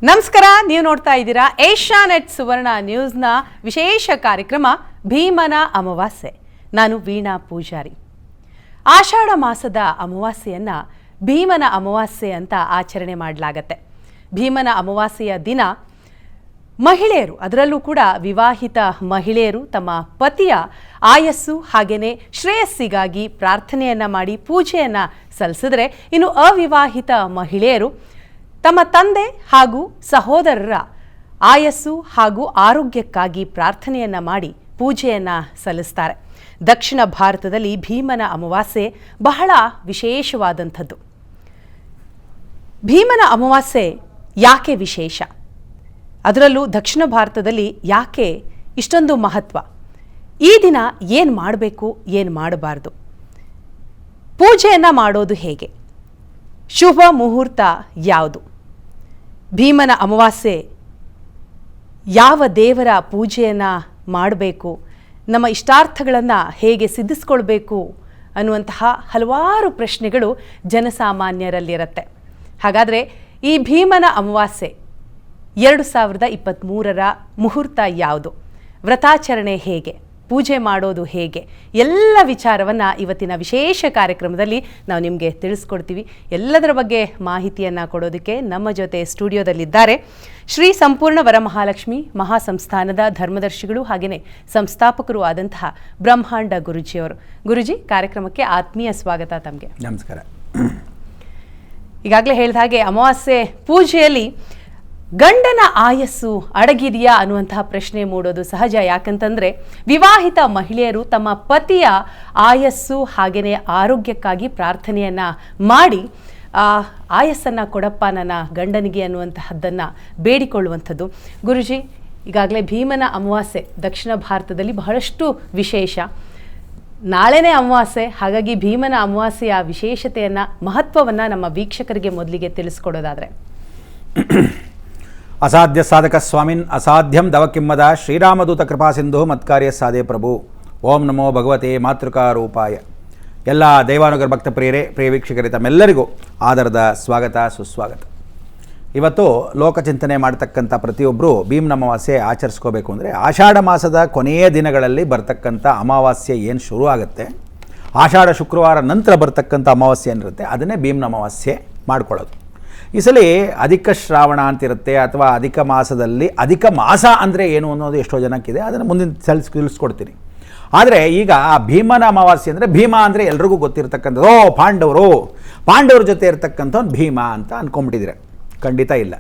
ನಮಸ್ಕಾರ, ನೀವು ನೋಡ್ತಾ ಇದ್ದೀರಾ ಏಷ್ಯಾನೆಟ್ ಸುವರ್ಣ ನ್ಯೂಸ್ನ ವಿಶೇಷ ಕಾರ್ಯಕ್ರಮ ಭೀಮನ ಅಮಾವಾಸ್ಯೆ. ನಾನು ವೀಣಾ ಪೂಜಾರಿ. ಆಷಾಢ ಮಾಸದ ಅಮಾವಾಸ್ಯೆಯನ್ನು ಭೀಮನ ಅಮಾವಾಸ್ಯೆ ಅಂತ ಆಚರಣೆ ಮಾಡಲಾಗತ್ತೆ. ಭೀಮನ ಅಮಾವಾಸ್ಯೆಯ ದಿನ ಮಹಿಳೆಯರು, ಅದರಲ್ಲೂ ಕೂಡ ವಿವಾಹಿತ ಮಹಿಳೆಯರು ತಮ್ಮ ಪತಿಯ ಆಯಸ್ಸು ಹಾಗೆಯೇ ಶ್ರೇಯಸ್ಸಿಗಾಗಿ ಪ್ರಾರ್ಥನೆಯನ್ನು ಮಾಡಿ ಪೂಜೆಯನ್ನು ಸಲ್ಲಿಸಿದ್ರೆ, ಇನ್ನು ಅವಿವಾಹಿತ ಮಹಿಳೆಯರು ತಮ್ಮ ತಂದೆ ಹಾಗೂ ಸಹೋದರರ ಆಯಸ್ಸು ಹಾಗೂ ಆರೋಗ್ಯಕ್ಕಾಗಿ ಪ್ರಾರ್ಥನೆಯನ್ನು ಮಾಡಿ ಪೂಜೆಯನ್ನು ಸಲ್ಲಿಸ್ತಾರೆ. ದಕ್ಷಿಣ ಭಾರತದಲ್ಲಿ ಭೀಮನ ಅಮಾವಾಸ್ಯೆ ಬಹಳ ವಿಶೇಷವಾದಂಥದ್ದು. ಭೀಮನ ಅಮಾವಾಸ್ಯೆ ಯಾಕೆ ವಿಶೇಷ, ಅದರಲ್ಲೂ ದಕ್ಷಿಣ ಭಾರತದಲ್ಲಿ ಯಾಕೆ ಇಷ್ಟೊಂದು ಮಹತ್ವ, ಈ ದಿನ ಏನು ಮಾಡಬೇಕು ಏನು ಮಾಡಬಾರ್ದು, ಪೂಜೆಯನ್ನು ಮಾಡೋದು ಹೇಗೆ, ಶುಭ ಮುಹೂರ್ತ ಯಾವುದು, ಭೀಮನ ಅಮಾವಾಸ್ಯೆ ಯಾವ ದೇವರ ಪೂಜೆಯನ್ನು ಮಾಡಬೇಕು, ನಮ್ಮ ಇಷ್ಟಾರ್ಥಗಳನ್ನು ಹೇಗೆ ಸಿದ್ಧಿಸ್ಕೊಳ್ಬೇಕು ಅನ್ನುವಂತಹ ಹಲವಾರು ಪ್ರಶ್ನೆಗಳು ಜನಸಾಮಾನ್ಯರಲ್ಲಿರುತ್ತೆ. ಹಾಗಾದರೆ ಈ ಭೀಮನ ಅಮಾವಾಸ್ಯೆ 2023ರ ಮುಹೂರ್ತ ಯಾವುದು, ವ್ರತಾಚರಣೆ ಹೇಗೆ, ಪೂಜೆ ಮಾಡೋದು ಹೇಗೆ, ಎಲ್ಲ ವಿಚಾರವನ್ನು ಇವತ್ತಿನ ವಿಶೇಷ ಕಾರ್ಯಕ್ರಮದಲ್ಲಿ ನಾವು ನಿಮಗೆ ತಿಳಿಸ್ಕೊಡ್ತೀವಿ. ಎಲ್ಲದರ ಬಗ್ಗೆ ಮಾಹಿತಿಯನ್ನು ಕೊಡೋದಕ್ಕೆ ನಮ್ಮ ಜೊತೆ ಸ್ಟುಡಿಯೋದಲ್ಲಿದ್ದಾರೆ ಶ್ರೀ ಸಂಪೂರ್ಣ ವರಮಹಾಲಕ್ಷ್ಮಿ ಮಹಾಸಂಸ್ಥಾನದ ಧರ್ಮದರ್ಶಿಗಳು ಹಾಗೆಯೇ ಸಂಸ್ಥಾಪಕರು ಆದಂತಹ ಬ್ರಹ್ಮಾಂಡ ಗುರುಜಿಯವರು. ಗುರುಜಿ, ಕಾರ್ಯಕ್ರಮಕ್ಕೆ ಆತ್ಮೀಯ ಸ್ವಾಗತ ತಮಗೆ. ನಮಸ್ಕಾರ. ಈಗಾಗಲೇ ಹೇಳಿದ ಹಾಗೆ ಅಮಾವಾಸ್ಯೆ ಪೂಜೆಯಲ್ಲಿ ಗಂಡನ ಆಯಸ್ಸು ಅಡಗಿದೆಯಾ ಅನ್ನುವಂತಹ ಪ್ರಶ್ನೆ ಮೂಡೋದು ಸಹಜ. ಯಾಕಂತಂದರೆ ವಿವಾಹಿತ ಮಹಿಳೆಯರು ತಮ್ಮ ಪತಿಯ ಆಯಸ್ಸು ಹಾಗೆಯೇ ಆರೋಗ್ಯಕ್ಕಾಗಿ ಪ್ರಾರ್ಥನೆಯನ್ನು ಮಾಡಿ ಆಯಸ್ಸನ್ನು ಕೊಡಪ್ಪ ನನ್ನ ಗಂಡನಿಗೆ ಅನ್ನುವಂತಹದ್ದನ್ನು ಬೇಡಿಕೊಳ್ಳುವಂಥದ್ದು. ಗುರುಜಿ, ಈಗಾಗಲೇ ಭೀಮನ ಅಮಾವಾಸ್ಯೆ ದಕ್ಷಿಣ ಭಾರತದಲ್ಲಿ ಬಹಳಷ್ಟು ವಿಶೇಷ. ನಾಳೆನೇ ಅಮಾವಾಸ್ಯೆ, ಹಾಗಾಗಿ ಭೀಮನ ಅಮಾವಾಸ್ಯೆಯ ವಿಶೇಷತೆಯನ್ನು, ಮಹತ್ವವನ್ನು ನಮ್ಮ ವೀಕ್ಷಕರಿಗೆ ಮೊದಲಿಗೆ ತಿಳಿಸ್ಕೊಡೋದಾದರೆ. ಅಸಾಧ್ಯ ಸಾಧಕ ಸ್ವಾಮಿನ್ ಅಸಾಧ್ಯಂ ದವಕಿಮ್ಮದ ಶ್ರೀರಾಮದೂತ ಕೃಪಾ ಸಿಂಧು ಮತ್ಕಾರ್ಯ ಸಾಧೆ ಪ್ರಭು. ಓಂ ನಮೋ ಭಗವತೆ ಮಾತೃಕಾ ರೂಪಾಯ. ಎಲ್ಲ ದೈವಾನುಗ್ರಹ ಭಕ್ತ ಪ್ರಿಯರೇ, ಪ್ರಿಯ ವೀಕ್ಷಕರೇ, ತಮ್ಮೆಲ್ಲರಿಗೂ ಆದರದ ಸ್ವಾಗತ, ಸುಸ್ವಾಗತ. ಇವತ್ತು ಲೋಕಚಿಂತನೆ ಮಾಡ್ತಕ್ಕಂಥ ಪ್ರತಿಯೊಬ್ಬರು ಭೀಮನ ಅಮಾವಾಸ್ಯೆ ಆಚರಿಸ್ಕೋಬೇಕು ಅಂದರೆ ಆಷಾಢ ಮಾಸದ ಕೊನೆಯ ದಿನಗಳಲ್ಲಿ ಬರ್ತಕ್ಕಂಥ ಅಮಾವಾಸ್ಯೆ ಏನು ಶುರು ಆಗುತ್ತೆ, ಆಷಾಢ ಶುಕ್ರವಾರ ನಂತರ ಬರ್ತಕ್ಕಂಥ ಅಮಾವಾಸ್ಯೆ ಏನಿರುತ್ತೆ ಅದನ್ನೇ ಭೀಮನ ಅಮಾವಾಸ್ಯೆ ಮಾಡ್ಕೊಳ್ಳೋದು. ಈ ಸಲ ಅಧಿಕ ಶ್ರಾವಣ ಅಂತಿರುತ್ತೆ, ಅಥವಾ ಅಧಿಕ ಮಾಸದಲ್ಲಿ ಅಧಿಕ ಮಾಸ ಅಂದರೆ ಏನು ಅನ್ನೋದು ಎಷ್ಟೋ ಜನಕ್ಕಿದೆ, ಅದನ್ನು ಮುಂದಿನ ತಿಳಿಸ್ಕೊಡ್ತೀನಿ. ಆದರೆ ಈಗ ಆ ಭೀಮನ ಅಮಾವಾಸ್ಯೆ ಅಂದರೆ, ಭೀಮ ಅಂದರೆ ಎಲ್ರಿಗೂ ಗೊತ್ತಿರತಕ್ಕಂಥದ್ದು, ಪಾಂಡವ್ರ ಜೊತೆ ಇರತಕ್ಕಂಥವ್ನು ಭೀಮ ಅಂತ ಅಂದ್ಕೊಂಡ್ಬಿಟ್ಟಿದ್ದೀರ. ಖಂಡಿತ ಇಲ್ಲ.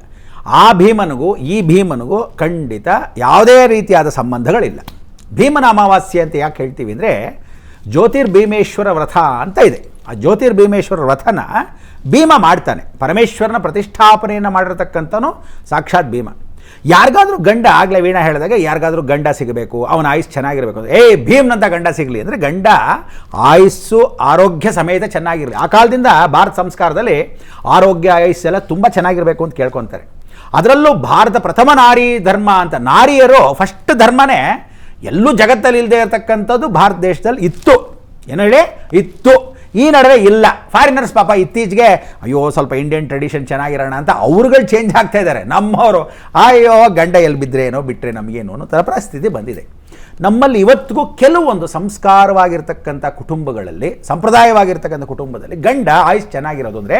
ಆ ಭೀಮನಿಗೂ ಈ ಭೀಮನಿಗೂ ಖಂಡಿತ ಯಾವುದೇ ರೀತಿಯಾದ ಸಂಬಂಧಗಳಿಲ್ಲ. ಭೀಮನ ಅಮಾವಾಸ್ಯೆ ಅಂತ ಯಾಕೆ ಹೇಳ್ತೀವಿ ಅಂದರೆ, ಜ್ಯೋತಿರ್ಭೀಮೇಶ್ವರ ವ್ರತ ಅಂತ ಇದೆ. ಆ ಜ್ಯೋತಿರ್ಭೀಮೇಶ್ವರ ವ್ರತನ ಭೀಮ ಮಾಡ್ತಾನೆ. ಪರಮೇಶ್ವರನ ಪ್ರತಿಷ್ಠಾಪನೆಯನ್ನು ಮಾಡಿರತಕ್ಕಂಥನು ಸಾಕ್ಷಾತ್ ಭೀಮ. ಯಾರಿಗಾದ್ರೂ ಗಂಡ, ಆಗಲೇ ವೀಣಾ ಹೇಳಿದಾಗ ಯಾರಿಗಾದ್ರೂ ಗಂಡ ಸಿಗಬೇಕು, ಅವನ ಆಯುಸ್ ಚೆನ್ನಾಗಿರಬೇಕು, ಭೀಮ್ನಂತ ಗಂಡ ಸಿಗಲಿ ಅಂದರೆ ಗಂಡ ಆಯುಸ್ಸು ಆರೋಗ್ಯ ಸಮೇತ ಚೆನ್ನಾಗಿರಲಿ. ಆ ಕಾಲದಿಂದ ಭಾರತ ಸಂಸ್ಕಾರದಲ್ಲಿ ಆರೋಗ್ಯ ಆಯುಸ್ಸೆಲ್ಲ ತುಂಬ ಚೆನ್ನಾಗಿರಬೇಕು ಅಂತ ಕೇಳ್ಕೊತಾರೆ. ಅದರಲ್ಲೂ ಭಾರತ ಪ್ರಥಮ ನಾರಿ ಧರ್ಮ ಅಂತ, ನಾರಿಯರು ಫಸ್ಟ್ ಧರ್ಮನೇ ಎಲ್ಲೂ ಜಗತ್ತಲ್ಲಿ ಇಲ್ಲದೆ ಇರತಕ್ಕಂಥದ್ದು ಭಾರತ ದೇಶದಲ್ಲಿ ಇತ್ತು. ಏನು ಹೇಳಿ ಇತ್ತು. ಈ ನಡುವೆ ಇಲ್ಲ. ಫಾರಿನರ್ಸ್ ಪಾಪ ಇತ್ತೀಚೆಗೆ ಅಯ್ಯೋ ಸ್ವಲ್ಪ ಇಂಡಿಯನ್ ಟ್ರೆಡಿಷನ್ ಚೆನ್ನಾಗಿರೋಣ ಅಂತ ಅವ್ರುಗಳು ಚೇಂಜ್ ಆಗ್ತಾ ಇದ್ದಾರೆ. ನಮ್ಮವರು ಅಯ್ಯೋ ಗಂಡ ಎಲ್ಲಿ ಬಿದ್ದರೇನೋ ಬಿಟ್ಟರೆ ನಮಗೇನೋ ಅನ್ನೋ ಥರ ಪರಿಸ್ಥಿತಿ ಬಂದಿದೆ. ನಮ್ಮಲ್ಲಿ ಇವತ್ತಿಗೂ ಕೆಲವೊಂದು ಸಂಸ್ಕಾರವಾಗಿರ್ತಕ್ಕಂಥ ಕುಟುಂಬಗಳಲ್ಲಿ, ಸಂಪ್ರದಾಯವಾಗಿರ್ತಕ್ಕಂಥ ಕುಟುಂಬದಲ್ಲಿ ಗಂಡ ಆಯುಸ್ ಚೆನ್ನಾಗಿರೋದು ಅಂದರೆ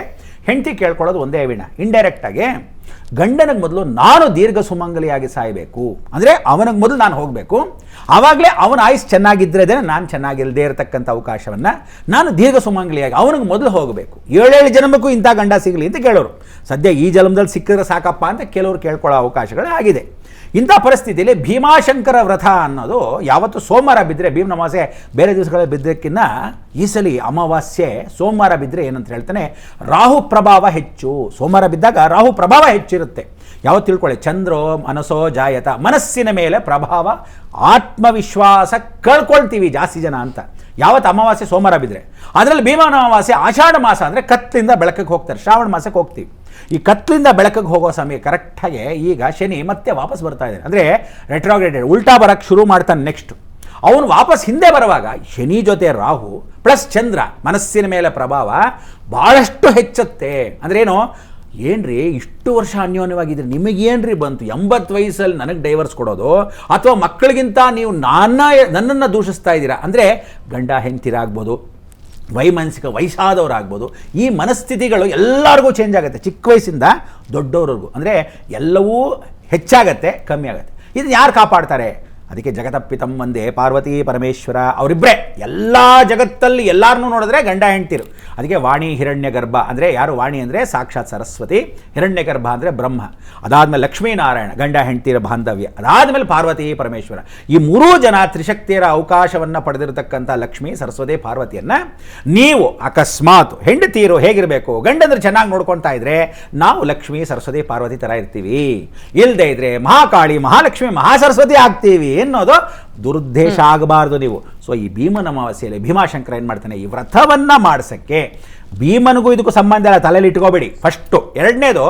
ಹೆಂಡತಿ ಕೇಳ್ಕೊಳ್ಳೋದು ಒಂದೇ ವೀಣ. ಇಂಡೈರೆಕ್ಟಾಗಿ ಗಂಡನಿಗೆ ಮೊದಲು ನಾನು ದೀರ್ಘ ಸುಮಂಗಲಿಯಾಗಿ ಸಾಯಬೇಕು ಅಂದರೆ ಅವನಿಗೆ ಮೊದಲು ನಾನು ಹೋಗಬೇಕು, ಆವಾಗಲೇ ಅವನ ಆಯುಸ್ ಚೆನ್ನಾಗಿದ್ದರೆ ನಾನು ಚೆನ್ನಾಗಿಲ್ಲದೆ ಇರತಕ್ಕಂಥ ಅವಕಾಶವನ್ನು ನಾನು ದೀರ್ಘ ಸುಮಂಗಲಿಯಾಗಿ ಅವನಿಗೆ ಮೊದಲು ಹೋಗಬೇಕು. 7 ಜನ್ಮಕ್ಕೂ ಇಂಥ ಗಂಡ ಸಿಗಲಿ ಅಂತ ಕೇಳೋರು. ಸದ್ಯ ಈ ಜನ್ಮದಲ್ಲಿ ಸಿಕ್ಕಿದ್ರೆ ಸಾಕಪ್ಪ ಅಂತ ಕೆಲವರು ಕೇಳ್ಕೊಳ್ಳೋ ಅವಕಾಶಗಳು ಆಗಿದೆ. ಇಂಥ ಪರಿಸ್ಥಿತಿಯಲ್ಲಿ ಭೀಮಾಶಂಕರ ವ್ರತ ಅನ್ನೋದು ಯಾವತ್ತು ಸೋಮವಾರ ಬಿದ್ದರೆ, ಭೀಮನ ಅಮಾವಾಸ್ಯೆ ಬೇರೆ ದಿವಸಗಳಲ್ಲಿ ಬಿದ್ದಕ್ಕಿಂತ ಈ ಸಲ ಅಮಾವಾಸ್ಯೆ ಸೋಮವಾರ ಬಿದ್ದರೆ ಏನಂತ ಹೇಳ್ತಾನೆ, ರಾಹು ಪ್ರಭಾವ ಹೆಚ್ಚು. ಸೋಮವಾರ ಬಿದ್ದಾಗ ರಾಹು ಪ್ರಭಾವ ಹೆಚ್ಚಿರುತ್ತೆ. ಯಾವತ್ತು ತಿಳ್ಕೊಳ್ಳಿ, ಚಂದ್ರೋ ಮನಸೋ ಜಾಯತ, ಮನಸ್ಸಿನ ಮೇಲೆ ಪ್ರಭಾವ, ಆತ್ಮವಿಶ್ವಾಸ ಕಳ್ಕೊಳ್ತೀವಿ ಜಾಸ್ತಿ ಜನ ಅಂತ ಯಾವತ್ತು ಅಮಾವಾಸ್ಯೆ ಸೋಮವಾರ ಬಿದ್ದರೆ. ಅದರಲ್ಲಿ ಭೀಮನ ಅಮಾವಾಸ್ಯೆ ಆಷಾಢ ಮಾಸ ಅಂದರೆ ಕತ್ತಲಿಂದ ಬೆಳಕಿಗೆ ಹೋಗ್ತಾರೆ. ಶ್ರಾವಣ ಮಾಸಕ್ಕೆ ಹೋಗ್ತೀವಿ. ಈ ಕತ್ತಲಿಂದ ಬೆಳಕಿಗೆ ಹೋಗೋ ಸಮಯ ಕರೆಕ್ಟಾಗಿ ಈಗ ಶನಿ ಮತ್ತೆ ವಾಪಸ್ ಬರ್ತಾ ಇದೆ. ಅಂದರೆ ರೆಟ್ರೋಗ್ರೇಡೆಡ್, ಉಲ್ಟಾ ಬರೋಕ್ಕೆ ಶುರು ಮಾಡ್ತಾನೆ. ನೆಕ್ಸ್ಟ್ ಅವನು ವಾಪಸ್ ಹಿಂದೆ ಬರುವಾಗ ಶನಿ ಜೊತೆ ರಾಹು ಪ್ಲಸ್ ಚಂದ್ರ ಮನಸ್ಸಿನ ಮೇಲೆ ಪ್ರಭಾವ ಭಾಳಷ್ಟು ಹೆಚ್ಚುತ್ತೆ. ಅಂದ್ರೇನು, ಏನ್ರಿ ಇಷ್ಟು ವರ್ಷ ಅನ್ಯೋನ್ಯವಾಗಿದ್ರಿ, ನಿಮಗೇನ್ರಿ ಬಂತು 80 ವಯಸ್ಸಲ್ಲಿ ನನಗೆ ಡೈವರ್ಸ್ ಕೊಡೋದು, ಅಥವಾ ಮಕ್ಕಳಿಗಿಂತ ನೀವು ನನ್ನನ್ನು ದೂಷಿಸ್ತಾ ಇದ್ದೀರಾ ಅಂದರೆ ಗಂಡ ಹೆಂಡ್ತಿರಾಗ್ಬೋದು, ವೈಮಾನಸಿಕ ವಯಸ್ಸಾದವರಾಗ್ಬೋದು. ಈ ಮನಸ್ಥಿತಿಗಳು ಎಲ್ಲರಿಗೂ ಚೇಂಜ್ ಆಗುತ್ತೆ, ಚಿಕ್ಕ ವಯಸ್ಸಿಂದ ದೊಡ್ಡವ್ರಿಗೂ. ಅಂದರೆ ಎಲ್ಲವೂ ಹೆಚ್ಚಾಗತ್ತೆ, ಕಮ್ಮಿ ಆಗುತ್ತೆ. ಇದು ಯಾರು ಕಾಪಾಡ್ತಾರೆ? ಅದಕ್ಕೆ ಜಗತಪ್ಪಿತಂ ಒಂದೇ ಪಾರ್ವತಿ ಪರಮೇಶ್ವರ ಅವರಿಬ್ಬರೇ. ಎಲ್ಲ ಜಗತ್ತಲ್ಲಿ ಎಲ್ಲರನ್ನೂ ನೋಡಿದ್ರೆ ಗಂಡ ಹೆಂಡ್ತಿರು. ಅದಕ್ಕೆ ವಾಣಿ ಹಿರಣ್ಯ ಗರ್ಭ ಅಂದರೆ ಯಾರು? ವಾಣಿ ಅಂದರೆ ಸಾಕ್ಷಾತ್ ಸರಸ್ವತಿ, ಹಿರಣ್ಯ ಗರ್ಭ ಅಂದರೆ ಬ್ರಹ್ಮ, ಅದಾದಮೇಲೆ ಲಕ್ಷ್ಮೀನಾರಾಯಣ ಗಂಡ ಹೆಂಡ್ತಿರ ಬಾಂಧವ್ಯ, ಅದಾದಮೇಲೆ ಪಾರ್ವತಿ ಪರಮೇಶ್ವರ. ಈ ಮೂರೂ ಜನ ತ್ರಿಶಕ್ತಿಯರ ಅವಕಾಶವನ್ನು ಪಡೆದಿರತಕ್ಕಂಥ ಲಕ್ಷ್ಮೀ ಸರಸ್ವತಿ ಪಾರ್ವತಿಯನ್ನು ನೀವು ಅಕಸ್ಮಾತ್ ಹೆಂಡತಿಯರು ಹೇಗಿರಬೇಕು, ಗಂಡಂದ್ರೆ ಚೆನ್ನಾಗಿ ನೋಡ್ಕೊತಾ ಇದ್ರೆ ನಾವು ಲಕ್ಷ್ಮೀ ಸರಸ್ವತಿ ಪಾರ್ವತಿ ಥರ ಇರ್ತೀವಿ, ಇಲ್ಲದೆ ಇದ್ರೆ ಮಹಾಕಾಳಿ ಮಹಾಲಕ್ಷ್ಮಿ ಮಹಾಸರಸ್ವತಿ ಆಗ್ತೀವಿ ಎನ್ನೋದು ದುರುದ್ದೇಶ ಆಗಬಾರ್ದು ನೀವು. ಸೊ ಈ ಭೀಮನ ಅಮಾವಾಸ್ಯೆಯಲ್ಲಿ ಭೀಮಾಶಂಕರ ಏನು ಮಾಡ್ತಾನೆ, ಈ ವ್ರತವನ್ನು ಮಾಡಿಸೋಕ್ಕೆ ಭೀಮನಿಗೂ ಇದಕ್ಕೂ ಸಂಬಂಧ ಇಲ್ಲ, ತಲೆಯಲ್ಲಿ ಇಟ್ಕೋಬೇಡಿ ಫಸ್ಟು. ಎರಡನೇದು,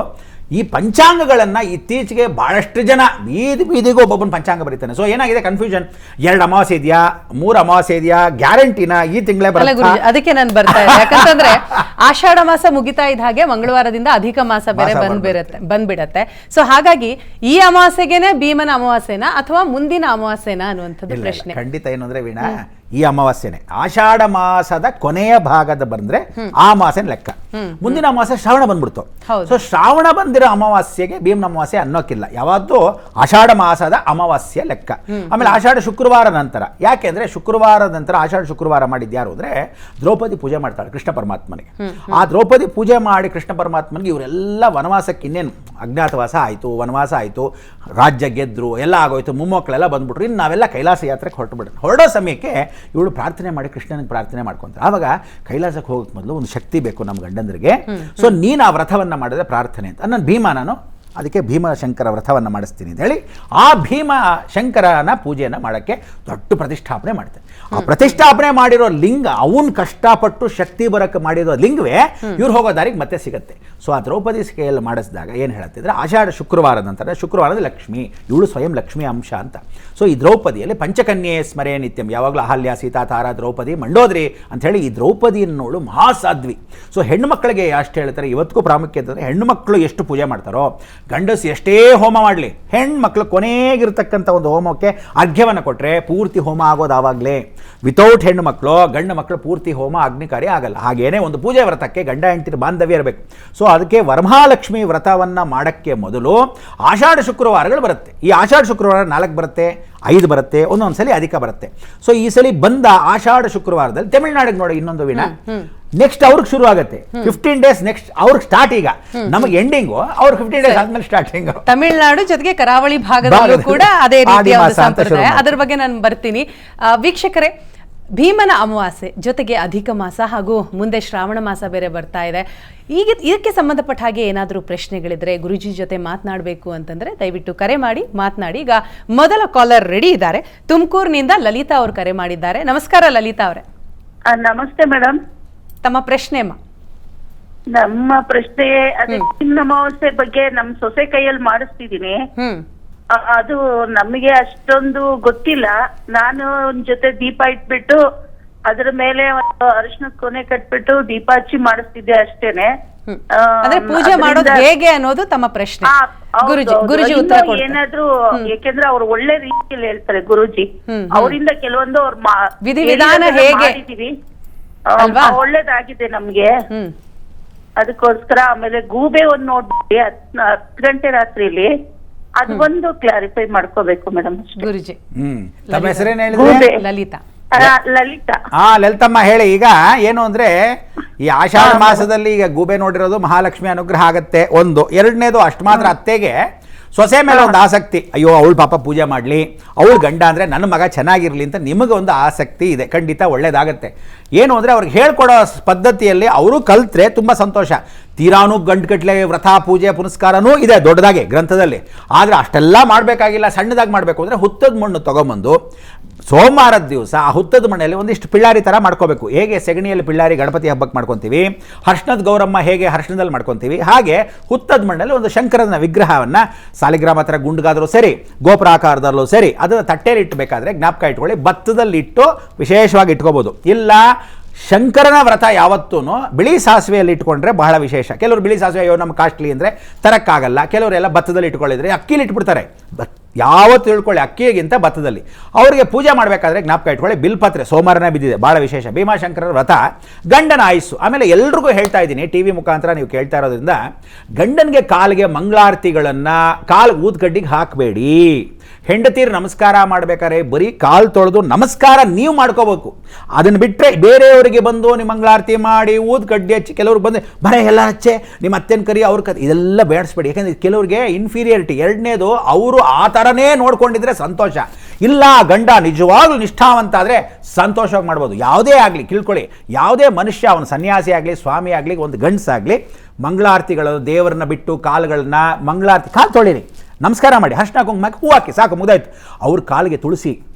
ಈ ಪಂಚಾಂಗಗಳನ್ನು ಇತ್ತೀಚೆಗೆ ಭಾಳಷ್ಟು ಜನ ಬೀದಿಗೂ ಒಬ್ಬೊಬ್ಬನ ಪಂಚಾಂಗ ಬರೀತಾನೆ. ಸೊ ಏನಾಗಿದೆ ಕನ್ಫ್ಯೂಷನ್, 2 ಅಮಾವಾಸ್ಯೆ ಇದೆಯಾ, 3 ಅಮಾವಾಸ್ಯೆ ಇದೆಯಾ, ಗ್ಯಾರಂಟಿನ ಈ ತಿಂಗಳೇ ಬರುತ್ತೆ. ಅದಕ್ಕೆ ನಾನು ಬರ್ತಾ ಇದ್ದೆ, ಯಾಕಂತಂದ್ರೆ ಆಷಾಢ ಮಾಸ ಮುಗಿತಾ ಇದ್ದ ಹಾಗೆ ಮಂಗಳವಾರದಿಂದ ಅಧಿಕ ಮಾಸ ಬೇರೆ ಬಂದ್ಬಿಡತ್ತೆ. ಸೊ ಹಾಗಾಗಿ ಈ ಅಮಾವಾಸ್ಯೆಗೆನೆ ಭೀಮನ ಅಮಾವಾಸ್ಯೆನಾ ಅಥವಾ ಮುಂದಿನ ಅಮಾವಾಸ್ಯೆನಾ ಅನ್ನುವಂಥದ್ದು ಪ್ರಶ್ನೆ. ಖಂಡಿತ ಏನು ಅಂದ್ರೆ ವೀಣಾ, ಈ ಅಮಾವಾಸ್ಯೆನೆ ಆಷಾಢ ಮಾಸದ ಕೊನೆಯ ಭಾಗದ ಬಂದ್ರೆ ಆ ಅಮಾವಾಸ್ಯೆ ಲೆಕ್ಕ. ಮುಂದಿನ ಅಮಾವಾಸ್ಯೆ ಶ್ರಾವಣ ಬಂದ್ಬಿಡ್ತು. ಸೊ ಶ್ರಾವಣ ಬಂದಿರೋ ಅಮಾವಾಸ್ಯೆಗೆ ಭೀಮನ ಅಮಾವಾಸ್ಯೆ ಅನ್ನೋಕ್ಕಿಲ್ಲ, ಯಾವತ್ತೂ ಆಷಾಢ ಮಾಸದ ಅಮಾವಾಸ್ಯೆ ಲೆಕ್ಕ. ಆಮೇಲೆ ಆಷಾಢ ಶುಕ್ರವಾರ ನಂತರ, ಯಾಕೆಂದ್ರೆ ಶುಕ್ರವಾರದ ನಂತರ ಆಷಾಢ ಶುಕ್ರವಾರ ಮಾಡಿದ್ಯಾರು ಅಂದ್ರೆ ದ್ರೌಪದಿ ಪೂಜೆ ಮಾಡ್ತಾಳೆ ಕೃಷ್ಣ ಪರಮಾತ್ಮನಿಗೆ. ಆ ದ್ರೌಪದಿ ಪೂಜೆ ಮಾಡಿ ಕೃಷ್ಣ ಪರಮಾತ್ಮನಿಗೆ ಇವರೆಲ್ಲ ವನವಾಸಕ್ಕೆ ಇನ್ನೇನು ಅಜ್ಞಾತವಾಸ ಆಯಿತು, ವನವಾಸ ಆಯಿತು, ರಾಜ್ಯ ಗೆದ್ರು, ಎಲ್ಲ ಆಗೋಯ್ತು, ಮೊಮ್ಮಕ್ಕಳೆಲ್ಲ ಬಂದ್ಬಿಟ್ರು, ಇನ್ನು ನಾವೆಲ್ಲ ಕೈಲಾಸ ಯಾತ್ರೆಗೆ ಹೊರಡೋ ಸಮಯಕ್ಕೆ ಇವಳು ಪ್ರಾರ್ಥನೆ ಮಾಡಿ ಕೃಷ್ಣನಿಗೆ ಪ್ರಾರ್ಥನೆ ಮಾಡ್ಕೊಂತಾರೆ. ಆವಾಗ ಕೈಲಾಸಕ್ಕೆ ಹೋಗೋಕ್ಕೆ ಮೊದಲು ಒಂದು ಶಕ್ತಿ ಬೇಕು ನಮ್ಮ ಗಂಡಂದ್ರಿಗೆ. ಸೊ ನೀನು ಆ ವ್ರತವನ್ನು ಮಾಡಿದ್ರೆ ಪ್ರಾರ್ಥನೆ ಅಂತ ನಾನು ಭೀಮ, ನಾನು ಅದಕ್ಕೆ ಭೀಮಶಂಕರ ವ್ರತವನ್ನು ಮಾಡಿಸ್ತೀನಿ ಅಂತ ಹೇಳಿ ಆ ಭೀಮ ಶಂಕರನ ಪೂಜೆಯನ್ನು ಮಾಡೋಕ್ಕೆ ದೊಡ್ಡ ಪ್ರತಿಷ್ಠಾಪನೆ ಮಾಡ್ತಾರೆ. ಆ ಪ್ರತಿಷ್ಠಾಪನೆ ಮಾಡಿರೋ ಲಿಂಗ, ಅವನು ಕಷ್ಟಪಟ್ಟು ಶಕ್ತಿ ಬರೋಕ್ಕೆ ಮಾಡಿರೋ ಲಿಂಗವೇ ಇವ್ರು ಹೋಗೋ ದಾರಿಗೆ ಮತ್ತೆ ಸಿಗುತ್ತೆ. ಸೊ ಆ ದ್ರೌಪದಿ ಸ್ಕೇಲ್ ಮಾಡಿಸಿದಾಗ ಏನು ಹೇಳುತ್ತಿದ್ರೆ, ಆಷಾಢ ಶುಕ್ರವಾರದ ನಂತರ, ಶುಕ್ರವಾರದ ಲಕ್ಷ್ಮಿ, ಇವಳು ಸ್ವಯಂ ಲಕ್ಷ್ಮಿ ಅಂಶ ಅಂತ. ಸೊ ಈ ದ್ರೌಪದಿಯಲ್ಲಿ ಪಂಚಕನ್ಯೆ ಸ್ಮರೇ ನಿತ್ಯಂ, ಯಾವಾಗಲೂ ಅಹಲ್ಯ, ಸೀತಾ, ತಾರ, ದ್ರೌಪದಿ, ಮಂಡೋದರಿ ಅಂಥೇಳಿ ಈ ದ್ರೌಪದಿ ಅನ್ನೋಳು ಮಹಾಸಾಧ್ವಿ. ಸೊ ಹೆಣ್ಣು ಮಕ್ಕಳಿಗೆ ಅಷ್ಟು ಹೇಳ್ತಾರೆ, ಇವತ್ತಿಗೂ ಪ್ರಾಮುಖ್ಯತೆ ಅಂದರೆ ಹೆಣ್ಣು ಮಕ್ಕಳು ಎಷ್ಟು ಪೂಜೆ ಮಾಡ್ತಾರೋ, ಗಂಡಸು ಎಷ್ಟೇ ಹೋಮ ಮಾಡಲಿ, ಹೆಣ್ಮಕ್ಳು ಕೊನೆಗಿರ್ತಕ್ಕಂಥ ಒಂದು ಹೋಮಕ್ಕೆ ಅರ್ಘ್ಯವನ್ನು ಕೊಟ್ಟರೆ ಪೂರ್ತಿ ಹೋಮ ಆಗೋದು ಆವಾಗಲೇ. ವಿತೌಟ್ ಹೆಣ್ಣು ಮಕ್ಕಳು, ಗಂಡು ಮಕ್ಕಳು ಪೂರ್ತಿ ಹೋಮ ಅಗ್ನಿಕಾರ್ಯ ಆಗಲ್ಲ. ಹಾಗೇನೇ ಒಂದು ಪೂಜೆ ವ್ರತಕ್ಕೆ ಗಂಡ ಹೆಂಡತಿರ ಬಾಂಧವ್ಯ ಇರಬೇಕು. ಸೊ ಅದಕ್ಕೆ ವರಮಹಾಲಕ್ಷ್ಮಿ ವ್ರತವನ್ನು ಮಾಡೋಕ್ಕೆ ಮೊದಲು ಆಷಾಢ ಶುಕ್ರವಾರಗಳು ಬರುತ್ತೆ. ಈ ಆಷಾಢ ಶುಕ್ರವಾರ 4 ಬರುತ್ತೆ, 5 ಬರುತ್ತೆ, ಒಂದೊಂದ್ಸಲಿ ಅಧಿಕ ಬರುತ್ತೆ. ಸೊ ಈ ಸಲ ಬಂದ ಆಷಾಢ ಶುಕ್ರವಾರದಲ್ಲಿ ತಮಿಳ್ನಾಡಿಗೆ ನೋಡಿ ಇನ್ನೊಂದು ವೀಣಾ, ನೆಕ್ಸ್ಟ್ ಅವ್ರಿಗೆ ಶುರು ಆಗುತ್ತೆ 15 ಡೇಸ್, ನೆಕ್ಸ್ಟ್ ಅವ್ರಿಗೆ ಸ್ಟಾರ್ಟ್. ಈಗ ನಮಗೆ ಎಂಡಿಂಗು, ಅವ್ರಿಗೆ 15 ಡೇಸ್ ಆದ್ಮೇಲೆ ಸ್ಟಾರ್ಟಿಂಗ್. ತಮಿಳುನಾಡು ಜೊತೆಗೆ ಕರಾವಳಿ ಭಾಗದಲ್ಲೂ ಕೂಡ ಅದೇ ರೀತಿಯ ಸಂಪ್ರದಾಯ, ಅದರ ಬಗ್ಗೆ ನಾನು ಬರ್ತೀನಿ. ವೀಕ್ಷಕರೇ, ಭೀಮನ ಅಮಾವಾಸ್ಯೆ ಜೊತೆಗೆ ಅಧಿಕ ಮಾಸ ಹಾಗೂ ಮುಂದೆ ಶ್ರಾವಣ ಮಾಸ ಬೇರೆ ಬರ್ತಾ ಇದೆ. ಈಗ ಇದಕ್ಕೆ ಸಂಬಂಧಪಟ್ಟ ಹಾಗೆ ಏನಾದರೂ ಪ್ರಶ್ನೆಗಳಿದ್ರೆ, ಗುರುಜಿ ಜೊತೆ ಮಾತನಾಡಬೇಕು ಅಂತಂದ್ರೆ ದಯವಿಟ್ಟು ಕರೆ ಮಾಡಿ ಮಾತನಾಡಿ. ಈಗ ಮೊದಲ ಕಾಲರ್ ರೆಡಿ ಇದ್ದಾರೆ, ತುಮಕೂರಿನಿಂದ ಲಲಿತಾ ಅವರು ಕರೆ ಮಾಡಿದ್ದಾರೆ. ನಮಸ್ಕಾರ ಲಲಿತಾ ಅವರೇ. ನಮಸ್ತೆ ಮೇಡಮ್. ತಮ್ಮ ಪ್ರಶ್ನೆ ಅಮ್ಮ? ನಮ್ಮ ಪ್ರಶ್ನೆ ಅದೇ ಅಮಾವಾಸ್ಯೆ ಬಗ್ಗೆ ನಮ್ ಸೊಸೆ ಕೈಯಲ್ಲಿ ಮಾಡಿಸ್ತಿದೀನಿ. ಅದು ನಮಗೆ ಅಷ್ಟೊಂದು ಗೊತ್ತಿಲ್ಲ. ನಾನು ಒಂದ್ ಜೊತೆ ದೀಪ ಇಟ್ಬಿಟ್ಟು ಅದ್ರ ಮೇಲೆ ಅರಿಶಿನ ಕೊನೆ ಕಟ್ಬಿಟ್ಟು ದೀಪ ಹಚ್ಚಿ ಮಾಡಿಸ್ತಿದ್ದೆ ಅಷ್ಟೇನೆ. ಅಂದ್ರೆ ಪೂಜೆ ಮಾಡೋದು ಹೇಗೆ ಅನ್ನೋದು ತಮ್ಮ ಪ್ರಶ್ನೆ. ಗುರುಜಿ ಉತ್ತರ ಕೊಡ್ತಾರೆ. ಏನಾದ್ರೂ, ಯಾಕೆಂದ್ರೆ ಅವ್ರು ಒಳ್ಳೆ ರೀತಿಯಲ್ಲಿ ಹೇಳ್ತಾರೆ ಗುರುಜಿ, ಅವರಿಂದ ಕೆಲವೊಂದು ಅವ್ರ ವಿಧಿವಿಧಾನ ಹೇಗೆ ಒಳ್ಳೇದಾಗಿದೆ ನಮ್ಗೆ. ಅದಕ್ಕೋಸ್ಕರ ಆಮೇಲೆ ಗೂಬೆ ಒಂದ್ ನೋಡ್ಬಿಟ್ಟು 10 ಗಂಟೆ ರಾತ್ರಿಲಿ ಅದು ಒಂದು ಕ್ಲಾರಿಫೈ ಮಾಡ್ಕೋಬೇಕು ಮೇಡಮ್. ಗುರುಜಿ ತಮ್ಮ ಹೆಸರೇನು ಹೇಳಿದ್ರೆ? ಲಲಿತಾ. ಲಲಿತಾ. ಲಲಿತಮ್ಮ ಹೇಳಿ. ಈಗ ಏನು ಅಂದ್ರೆ, ಈ ಆಷಾಢ ಮಾಸದಲ್ಲಿ ಈಗ ಗೂಬೆ ನೋಡಿರೋದು ಮಹಾಲಕ್ಷ್ಮಿ ಅನುಗ್ರಹ ಆಗತ್ತೆ ಒಂದು. ಎರಡನೇದು, ಅಷ್ಟು ಮಾತ್ರ ಅತ್ತೆಗೆ ಸೊಸೆ ಮೇಲೆ ಒಂದು ಆಸಕ್ತಿ, ಅಯ್ಯೋ ಅವಳು ಪಾಪ ಪೂಜೆ ಮಾಡಲಿ, ಅವಳು ಗಂಡ ಅಂದರೆ ನನ್ನ ಮಗ ಚೆನ್ನಾಗಿರಲಿ ಅಂತ ನಿಮಗೆ ಒಂದು ಆಸಕ್ತಿ ಇದೆ. ಖಂಡಿತ ಒಳ್ಳೇದಾಗತ್ತೆ. ಏನು ಅಂದರೆ ಅವ್ರಿಗೆ ಹೇಳ್ಕೊಡೋ ಪದ್ಧತಿಯಲ್ಲಿ ಅವರು ಕಲ್ತ್ರೆ ತುಂಬ ಸಂತೋಷ. ತೀರಾನು ಗಂಟುಗಟ್ಟಲೆ ವ್ರತ ಪೂಜೆ ಪುನಸ್ಕಾರನೂ ಇದೆ ದೊಡ್ಡದಾಗಿ ಗ್ರಂಥದಲ್ಲಿ. ಆದರೆ ಅಷ್ಟೆಲ್ಲ ಮಾಡಬೇಕಾಗಿಲ್ಲ, ಸಣ್ಣದಾಗಿ ಮಾಡಬೇಕು ಅಂದರೆ ಹುತ್ತದ ಮಣ್ಣು ತೊಗೊಂಬಂದು ಸೋಮವಾರದ ದಿವಸ ಆ ಹುತ್ತದ ಮಣ್ಣಲ್ಲಿ ಒಂದಿಷ್ಟು ಪಿಳ್ಳಾರಿ ಥರ ಮಾಡ್ಕೋಬೇಕು. ಹೇಗೆ ಸೆಗಣಿಯಲ್ಲಿ ಪಿಳ್ಳಾರಿ ಗಣಪತಿ ಹಬ್ಬಕ್ಕೆ ಮಾಡ್ಕೊತೀವಿ, ಹರ್ಷಣದ ಗೌರಮ್ಮ ಹೇಗೆ ಹರ್ಷಣದಲ್ಲಿ ಮಾಡ್ಕೊತೀವಿ, ಹಾಗೆ ಹುತ್ತದ ಮಣ್ಣಲ್ಲಿ ಒಂದು ಶಂಕರನ ವಿಗ್ರಹವನ್ನು ಸಾಲಿಗ್ರಾಮ ಥರ ಗುಂಡ್ಗಾದರೂ ಸರಿ, ಗೋಪುರಾಕಾರದಲ್ಲೂ ಸರಿ, ಅದನ್ನು ತಟ್ಟೆಯಲ್ಲಿ ಇಟ್ಟಬೇಕಾದ್ರೆ ಜ್ಞಾಪಕ ಇಟ್ಕೊಳ್ಳಿ, ಭತ್ತದಲ್ಲಿ ಇಟ್ಟು ವಿಶೇಷವಾಗಿ ಇಟ್ಕೋಬೋದು. ಇಲ್ಲ ಶಂಕರನ ವ್ರತ ಯಾವತ್ತೂ ಬಿಳಿ ಸಾಸಿವೆಯಲ್ಲಿ ಇಟ್ಕೊಂಡ್ರೆ ಬಹಳ ವಿಶೇಷ. ಕೆಲವರು ಬಿಳಿ ಸಾಸಿವೆ ಅಯ್ಯೋ ನಮ್ಮ ಕಾಸ್ಟ್ಲಿ ಅಂದರೆ ತರಕ್ಕಾಗಲ್ಲ, ಕೆಲವರೆಲ್ಲ ಭತ್ತದಲ್ಲಿ ಇಟ್ಕೊಳ್ಳಿದ್ರೆ ಅಕ್ಕಿಲಿ ಇಟ್ಬಿಡ್ತಾರೆ. ಯಾವತ್ತು ತಿಳ್ಕೊಳ್ಳಿ, ಅಕ್ಕಿಗಿಂತ ಭತ್ತದಲ್ಲಿ. ಅವರಿಗೆ ಪೂಜೆ ಮಾಡಬೇಕಾದ್ರೆ ಜ್ಞಾಪಕ ಇಟ್ಕೊಳ್ಳಿ, ಬಿಲ್ಪತ್ರೆ ಸೋಮವಾರನೇ ಬಿದ್ದಿದೆ, ಭಾಳ ವಿಶೇಷ. ಭೀಮಾಶಂಕರರ ವ್ರತ, ಗಂಡನ ಆಯುಸ್ಸು. ಆಮೇಲೆ ಎಲ್ರಿಗೂ ಹೇಳ್ತಾ ಇದ್ದೀನಿ, ಟಿ ವಿ ಮುಖಾಂತರ ನೀವು ಕೇಳ್ತಾ ಇರೋದ್ರಿಂದ, ಗಂಡನಿಗೆ ಕಾಲಿಗೆ ಮಂಗಳಾರತಿಗಳನ್ನು ಕಾಲು ಊದ್ಗಡ್ಡಿಗೆ ಹಾಕಬೇಡಿ. ಹೆಂಡತೀರು ನಮಸ್ಕಾರ ಮಾಡಬೇಕಾದ್ರೆ ಬರೀ ಕಾಲು ತೊಳೆದು ನಮಸ್ಕಾರ ನೀವು ಮಾಡ್ಕೋಬೇಕು. ಅದನ್ನು ಬಿಟ್ಟರೆ ಬೇರೆಯವರಿಗೆ ಬಂದು ನಿಮ್ಮ ಮಂಗಳಾರತಿ ಮಾಡಿ ಊದ್ಗಡ್ಡಿ ಹಚ್ಚಿ, ಕೆಲವ್ರು ಬಂದು ಬರೇ ಎಲ್ಲ ಹಚ್ಚೆ ನಿಮ್ಮ ಅತ್ತೆನ ಕರಿ ಅವ್ರ ಕತೆ, ಇದೆಲ್ಲ ಬೇಡಿಸ್ಬೇಡಿ. ಯಾಕೆಂದರೆ ಕೆಲವ್ರಿಗೆ ಇನ್ಫೀರಿಯರಿಟಿ. ಎರಡನೇದು, ಅವರು ಆ ಥರನೇ ನೋಡ್ಕೊಂಡಿದ್ರೆ ಸಂತೋಷ. ಇಲ್ಲ, ಗಂಡ ನಿಜವಾಗ್ಲೂ ನಿಷ್ಠಾವಂತ ಆದರೆ ಸಂತೋಷವಾಗಿ ಮಾಡ್ಬೋದು. ಯಾವುದೇ ಆಗಲಿ ತಿಳ್ಕೊಳ್ಳಿ, ಯಾವುದೇ ಮನುಷ್ಯ, ಅವನು ಸನ್ಯಾಸಿ ಆಗಲಿ ಸ್ವಾಮಿ ಆಗಲಿ ಒಂದು ಗಂಡಸಾಗಲಿ, ಮಂಗಳಾರತಿಗಳು ದೇವರನ್ನ ಬಿಟ್ಟು ಕಾಲುಗಳನ್ನ ಮಂಗಳಾರತಿ ಕಾಲು ತೊಳಿರಿ, ನಮಸ್ಕಾರ ಮಾಡಿ, ಅರ್ಶಿನ ಕುಂಕುಮಕ್ಕೆ ಹೂ ಹಾಕಿ, ಸಾಕು, ಮುಗ್ದಾಯ್ತು. ಅವ್ರ ಕಾಲಿಗೆ ತುಳಸಿ